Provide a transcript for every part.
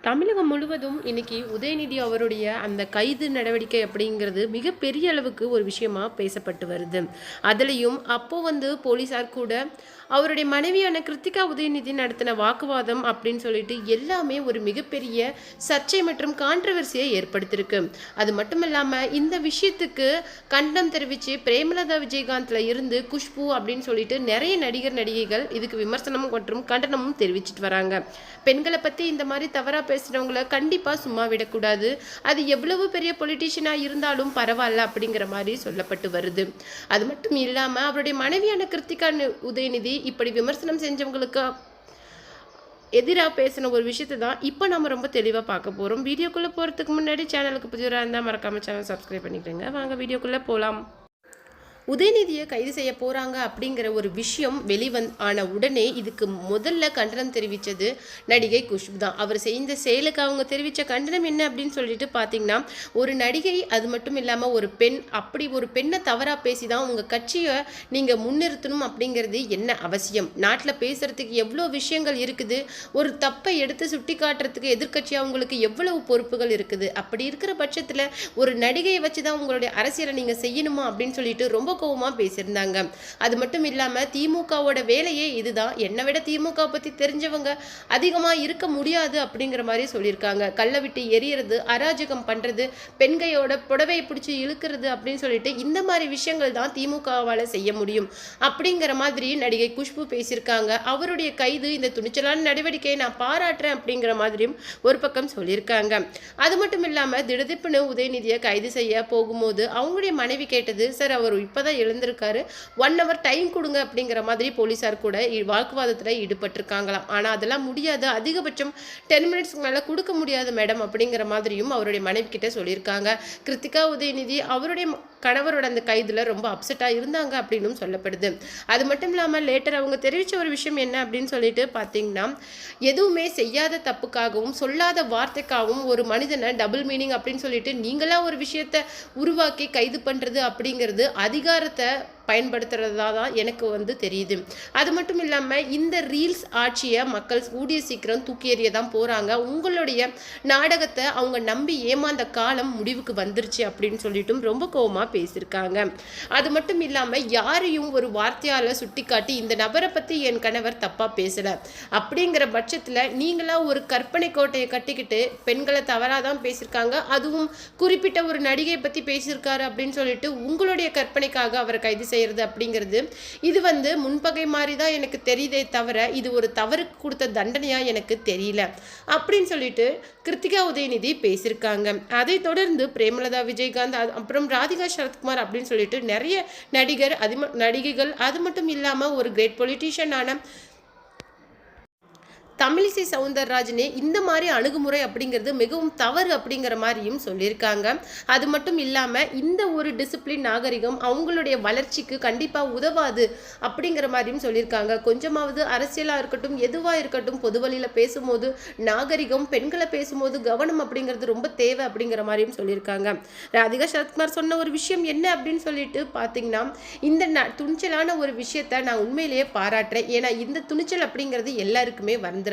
தமிழகம் முழுவதும் இன்னைக்கு உதயநிதி அவருடைய அந்த கைது நடவடிக்கை அப்படிங்கிறது மிகப்பெரிய அளவுக்கு ஒரு விஷயமா பேசப்பட்டு வருது. அதுலேயும் அப்போ போலீஸார் கூட அவருடைய மனைவியான கிருத்திகா உதயநிதி நடத்தின வாக்குவாதம் அப்படின்னு சொல்லிட்டு எல்லாமே ஒரு மிகப்பெரிய சர்ச்சை மற்றும் கான்ட்ரவர்சியை ஏற்படுத்தியிருக்கு. அது மட்டும் இல்லாமல் இந்த விஷயத்துக்கு கண்டனம் தெரிவித்து பிரேமலதா விஜயகாந்த்ல இருந்து குஷ்பு அப்படின்னு சொல்லிட்டு நிறைய நடிகர் நடிகைகள் இதுக்கு விமர்சனம் மற்றும் கண்டனமும் தெரிவிச்சிட்டு வராங்க. பெண்களை பற்றி இந்த மாதிரி தவறாக பேசுகிறவங்கள கண்டிப்பாக சும்மா விடக்கூடாது. அது எவ்வளவு பெரிய பொலிட்டீஷியனாக இருந்தாலும் பரவாயில்ல அப்படிங்கிற மாதிரி சொல்லப்பட்டு வருது. அது மட்டும் இல்லாமல் அவருடைய மனைவியான கிருத்திகா உதயநிதி இப்படி விமர்சனம் செஞ்சவங்களுக்கு எதிராக பேசின ஒரு விஷயத்தை தான் இப்போ நம்ம ரொம்ப தெளிவாக பார்க்க போகிறோம். வீடியோக்குள்ளே போகிறதுக்கு முன்னாடி சேனலுக்கு புதியவராக இருந்தால் மறக்காமல் சேனல் சப்ஸ்கிரைப் பண்ணிக்கிறேங்க. வாங்க வீடியோக்குள்ளே போகலாம். உதயநிதியை கைது செய்ய போகிறாங்க அப்படிங்கிற ஒரு விஷயம் ஆன உடனே இதுக்கு முதல்ல கண்டனம் தெரிவித்தது நடிகை குஷ்பு தான். அவர் செய்த செயலுக்கு அவங்க தெரிவித்த கண்டனம் என்ன அப்படின்னு சொல்லிட்டு பார்த்தீங்கன்னா, ஒரு நடிகை அது மட்டும் இல்லாமல் ஒரு பெண், அப்படி ஒரு பெண்ணை தவறாக பேசி தான் உங்கள் கட்சியை நீங்கள் முன்னிறுத்தணும் அப்படிங்கிறது என்ன அவசியம்? நாட்டில் பேசுகிறதுக்கு எவ்வளோ விஷயங்கள் இருக்குது. ஒரு தப்பை எடுத்து சுட்டி காட்டுறதுக்கு எதிர்கட்சியாக உங்களுக்கு எவ்வளவு பொறுப்புகள் இருக்குது. அப்படி இருக்கிற பட்சத்தில் ஒரு நடிகையை வச்சு தான் உங்களுடைய அரசியலை நீங்கள் செய்யணுமா அப்படின்னு சொல்லிட்டு ரொம்ப கோவமாக பேசியிருந்தாங்க. அது மட்டும் இல்லாமல் திமுகவோட வேலையே இதுதான், என்னை விட திமுக பற்றி தெரிஞ்சவங்க அதிகமாக இருக்க முடியாது அப்படிங்கிற மாதிரி சொல்லியிருக்காங்க. கல்லை விட்டு எரியறது, அராஜகம் பண்ணுறது, பெண்கையோட புடவையை பிடிச்சி இழுக்கிறது அப்படின்னு சொல்லிட்டு இந்த மாதிரி விஷயங்கள் தான் திமுகவால் செய்ய முடியும் அப்படிங்கிற மாதிரி நடிகை குஷ்பு பேசியிருக்காங்க. அவருடைய கைது இந்த துணிச்சலான நடவடிக்கையை நான் பாராட்டுறேன் அப்படிங்கிற மாதிரியும் ஒரு பக்கம் சொல்லியிருக்காங்க. அது மட்டும் இல்லாமல் திடுதிப்புன்னு உதயநிதியை கைது செய்ய போகும்போது அவங்களுடைய மனைவி கேட்டது, சார் அவர் இப்போதான் எழுந்திருக்காரு, 1 hour டைம் கொடுங்க அப்படிங்கிற மாதிரி போலீஸார் கூட வாக்குவாதத்தில் ஈடுபட்டிருக்காங்களாம். ஆனால் அதெல்லாம் முடியாது, அதிகபட்சம் 10 மினிட்ஸ்க்கு மேலே கொடுக்க முடியாது மேடம் அப்படிங்கிற மாதிரியும் அவருடைய மனைவி கிட்ட சொல்லியிருக்காங்க. கிருத்திகா உதயநிதி அவருடைய கணவரோட அந்த கைதில் ரொம்ப அப்செட்டாக இருந்தாங்க அப்படின்னும் சொல்லப்படுது. அது மட்டும் இல்லாமல் லேட்டர் அவங்க தெரிவித்த ஒரு விஷயம் என்ன அப்படின்னு சொல்லிட்டு பார்த்தீங்கன்னா, எதுவுமே செய்யாத தப்புக்காகவும் சொல்லாத வார்த்தைக்காகவும் ஒரு மனிதனை டபுள் மீனிங் அப்படின்னு சொல்லிட்டு நீங்களா ஒரு விஷயத்தை உருவாக்கி கைது பண்ணுறது அப்படிங்கிறது அதிகாரத்தை பயன்படுத்துறதா தான் எனக்கு தெரியுது. அது மட்டும் இல்லாமல் இந்த ரீல்ஸ் ஆட்சியை மக்கள் கூடிய சீக்கிரம் தூக்கி எறிய தான் போகிறாங்க. உங்களுடைய நாடகத்தை அவங்க நம்பி ஏமாந்த காலம் முடிவுக்கு வந்துருச்சு அப்படின்னு சொல்லிட்டும் ரொம்ப கோவமாக பேசியிருக்காங்க. அது மட்டும் இல்லாமல் யாரையும் ஒரு வார்த்தையால் சுட்டி காட்டி இந்த நபரை பற்றி என் கணவர் தப்பாக பேசலை அப்படிங்கிற பட்சத்தில் நீங்களா ஒரு கற்பனை கோட்டையை கட்டிக்கிட்டு பெண்களை தவறாக தான் பேசியிருக்காங்க, அதுவும் குறிப்பிட்ட ஒரு நடிகை பற்றி பேசியிருக்காரு அப்படின்னு சொல்லிட்டு உங்களுடைய கற்பனைக்காக அவரை கைது செய்யறது அப்படிங்கிறது இது முன்பகை மாதிரி தான் எனக்கு தெரியுதே தவிர இது ஒரு தவறுக்கு கொடுத்த தண்டனையா எனக்கு தெரியல அப்படின்னு சொல்லிட்டு கிருத்திகா உதயநிதி பேசியிருக்காங்க. அதை தொடர்ந்து பிரேமலதா விஜயகாந்த் அப்புறம் ராதிகா சரத்குமார் அப்படின்னு சொல்லிட்டு நிறைய நடிகைகள் அது மட்டும் இல்லாமல் ஒரு கிரேட் பொலிட்டீஷியனான தமிழிசை சவுந்தரராஜனே இந்த மாதிரி அணுகுமுறை அப்படிங்கிறது மிகவும் தவறு அப்படிங்கிற மாதிரியும் சொல்லியிருக்காங்க. அது மட்டும் இல்லாமல் இந்த ஒரு டிசிப்ளின் நாகரிகம் அவங்களுடைய வளர்ச்சிக்கு கண்டிப்பாக உதவாது அப்படிங்கிற மாதிரியும் சொல்லியிருக்காங்க. கொஞ்சமாவது அரசியலாக இருக்கட்டும் எதுவாக இருக்கட்டும் பொது வழியில் பேசும்போது நாகரிகம், பெண்களை பேசும்போது கவனம் அப்படிங்கிறது ரொம்ப தேவை அப்படிங்கிற மாதிரியும் சொல்லியிருக்காங்க. ராதிகா சரத்குமார் சொன்ன ஒரு விஷயம் என்ன அப்படின்னு சொல்லிட்டு பார்த்தீங்கன்னா, இந்த துணிச்சலான ஒரு விஷயத்தை நான் உண்மையிலேயே பாராட்டுறேன். ஏன்னா இந்த துணிச்சல் அப்படிங்கிறது எல்லாருக்குமே வந்து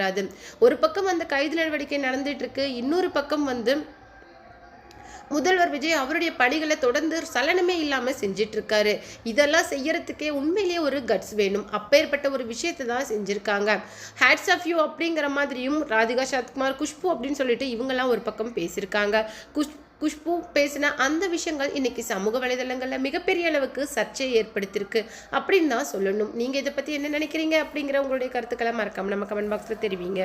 ஒரு பக்கம் அந்த கைது நடவடிக்கை நடந்துட்டு இருக்கு, இன்னொரு பக்கம் முதல்வர் விஜய் அவருடைய பணிகளை தொடர்ந்து சலனமே இல்லாம செஞ்சிட்டு இருக்காரு. இதெல்லாம் செய்யறதுக்கே உண்மையிலேயே ஒரு கட்ஸ் வேணும். அப்பேற்பட்ட ஒரு விஷயத்தை தான் செஞ்சிருக்காங்க. ஹேட்ஸ் ஆஃப் யூ அப்படிங்கிற மாதிரியும் ராதிகா சரத்குமார், குஷ்பு அப்படின்னு சொல்லிட்டு இவங்கெல்லாம் ஒரு பக்கம் பேசியிருக்காங்க. குஷ்பு பேசின அந்த விஷயங்கள் இன்னைக்கு சமூக வலைதளங்களில் மிகப்பெரிய அளவுக்கு சர்ச்சையை ஏற்படுத்தியிருக்கு அப்படின்னு தான் சொல்லணும். நீங்கள் இதை பற்றி என்ன நினைக்கிறீங்க அப்படிங்கிற உங்களுடைய கருத்துக்களை மறக்காம நம்ம கமெண்ட் பாக்ஸில் தெரிவிங்க.